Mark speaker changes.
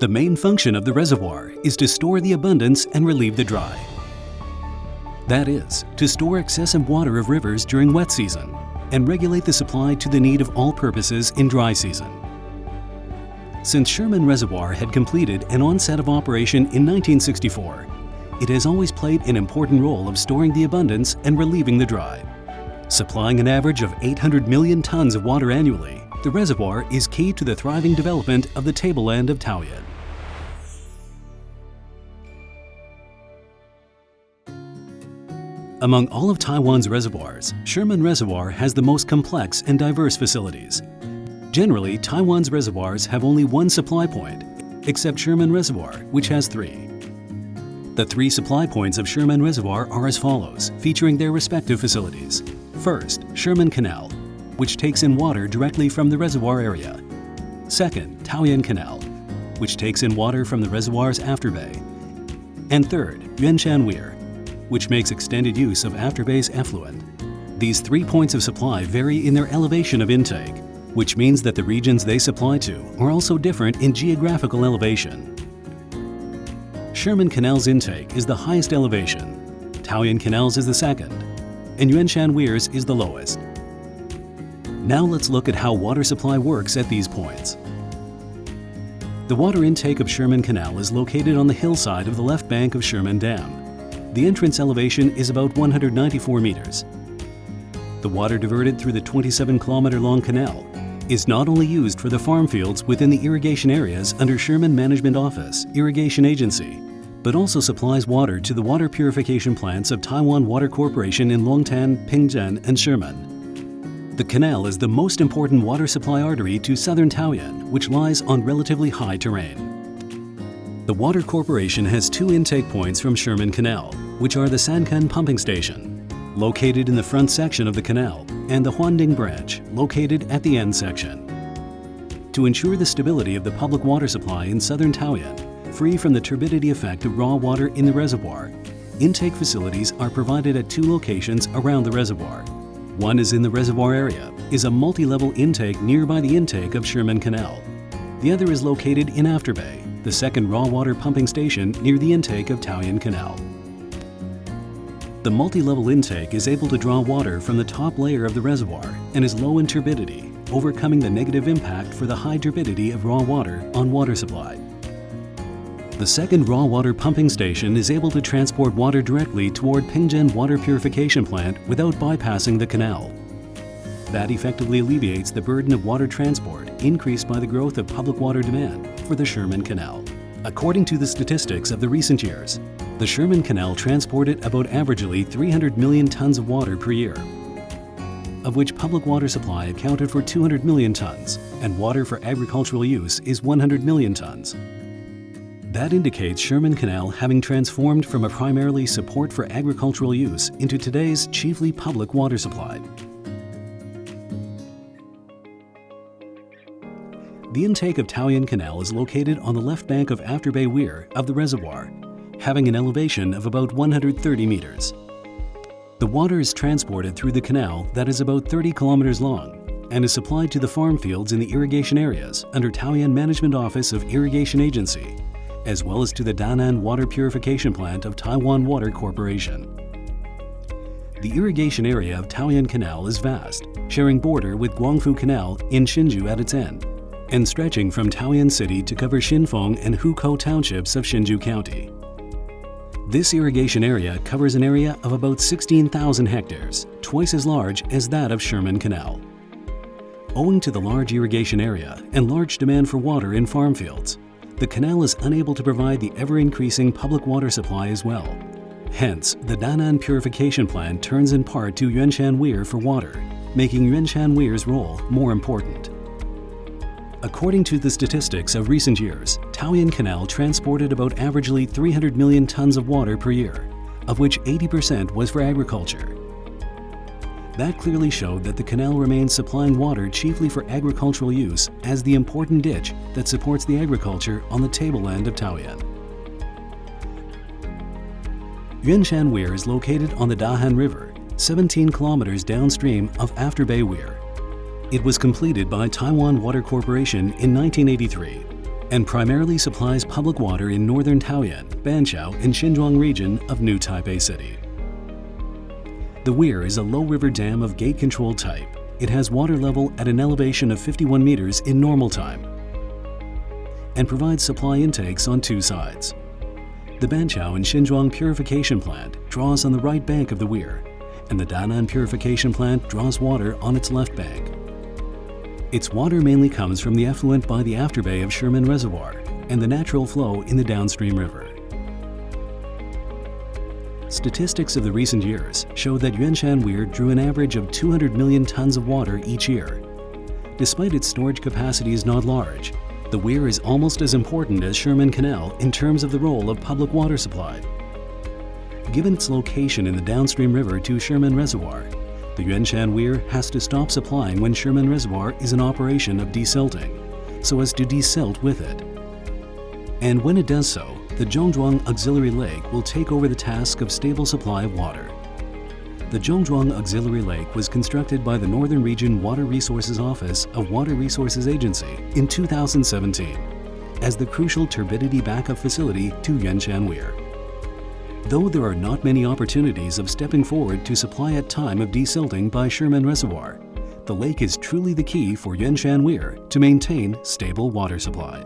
Speaker 1: The main function of the reservoir is to store the abundance and relieve the dry. That is, to store excessive water of rivers during wet season and regulate the supply to the need of all purposes in dry season. Since Sherman Reservoir had completed an onset of operation in 1964, it has always played an important role of storing the abundance and relieving the dry. Supplying an average of 800 million tons of water annually, the reservoir is key to the thriving development of the tableland of Taoyuan. Among all of Taiwan's reservoirs, Sherman Reservoir has the most complex and diverse facilities. Generally, Taiwan's reservoirs have only one supply point, except Sherman Reservoir, which has three. The three supply points of Sherman Reservoir are as follows, featuring their respective facilities. First, Sherman Canal, which takes in water directly from the reservoir area. Second, Taoyuan Canal, which takes in water from the reservoir's afterbay. And third, Yuanshan Weir, which makes extended use of afterbay's effluent. These 3 points of supply vary in their elevation of intake, which means that the regions they supply to are also different in geographical elevation. Sherman Canal's intake is the highest elevation, Taoyuan Canal's is the second, and Yuanshan Weir's is the lowest. Now let's look at how water supply works at these points. The water intake of Sherman Canal is located on the hillside of the left bank of Sherman Dam. The entrance elevation is about 194 meters. The water diverted through the 27-kilometer-long canal is not only used for the farm fields within the irrigation areas under Sherman Management Office, Irrigation Agency, but also supplies water to the water purification plants of Taiwan Water Corporation in Longtan, Pingzhen, and Sherman. The canal is the most important water supply artery to southern Taoyuan, which lies on relatively high terrain. The Water Corporation has two intake points from Sherman Canal, which are the Sankan Pumping Station, located in the front section of the canal, and the Huanding Branch, located at the end section. To ensure the stability of the public water supply in southern Taoyuan, free from the turbidity effect of raw water in the reservoir, intake facilities are provided at two locations around the reservoir. One is in the reservoir area, is a multi-level intake nearby the intake of Sherman Canal. The other is located in Afterbay, the second raw water pumping station near the intake of Taoyuan Canal. The multi-level intake is able to draw water from the top layer of the reservoir and is low in turbidity, overcoming the negative impact for the high turbidity of raw water on water supply. The second raw water pumping station is able to transport water directly toward Pingzhen Water Purification Plant without bypassing the canal. That effectively alleviates the burden of water transport increased by the growth of public water demand for the Sherman Canal. According to the statistics of the recent years, the Sherman Canal transported about averagely 300 million tons of water per year, of which public water supply accounted for 200 million tons and water for agricultural use is 100 million tons. That indicates Sherman Canal having transformed from a primarily support for agricultural use into today's chiefly public water supply. The intake of Taoyuan Canal is located on the left bank of Afterbay Weir of the reservoir, having an elevation of about 130 meters. The water is transported through the canal that is about 30 kilometers long and is supplied to the farm fields in the irrigation areas under Taoyuan Management Office of Irrigation Agency, as well as to the Danan Water Purification Plant of Taiwan Water Corporation. The irrigation area of Taoyuan Canal is vast, sharing border with Guangfu Canal in Hsinchu at its end, and stretching from Taoyuan City to cover Xinfeng and Hukou townships of Hsinchu County. This irrigation area covers an area of about 16,000 hectares, twice as large as that of Sherman Canal. Owing to the large irrigation area and large demand for water in farm fields, the canal is unable to provide the ever-increasing public water supply as well. Hence, the Danan Purification Plant turns in part to Yuanshan Weir for water, making Yuanshan Weir's role more important. According to the statistics of recent years, Taoyuan Canal transported about averagely 300 million tons of water per year, of which 80% was for agriculture. That clearly showed that the canal remains supplying water chiefly for agricultural use as the important ditch that supports the agriculture on the tableland of Taoyuan. Yuanshan Weir is located on the Dahan River, 17 kilometers downstream of Afterbay Weir. It was completed by Taiwan Water Corporation in 1983. and primarily supplies public water in northern Taoyuan, Banqiao, and Xinzhuang region of New Taipei City. The weir is a low river dam of gate control type. It has water level at an elevation of 51 meters in normal time and provides supply intakes on two sides. The Banqiao and Xinzhuang purification plant draws on the right bank of the weir, and the Danan purification plant draws water on its left bank. Its water mainly comes from the effluent by the afterbay of Sherman Reservoir and the natural flow in the downstream river. Statistics of the recent years show that Yuanshan Weir drew an average of 200 million tons of water each year. Despite its storage capacity is not large, the weir is almost as important as Sherman Canal in terms of the role of public water supply. Given its location in the downstream river to Sherman Reservoir, the Yuanshan Weir has to stop supplying when Sherman Reservoir is in operation of desilting, so as to desilt with it. And when it does so, the Zhongzhuang Auxiliary Lake will take over the task of stable supply of water. The Zhongzhuang Auxiliary Lake was constructed by the Northern Region Water Resources Office of Water Resources Agency in 2017 as the crucial turbidity backup facility to Yuanshan Weir. Though there are not many opportunities of stepping forward to supply at time of desilting by Sherman Reservoir, the lake is truly the key for Yuanshan Weir to maintain stable water supply.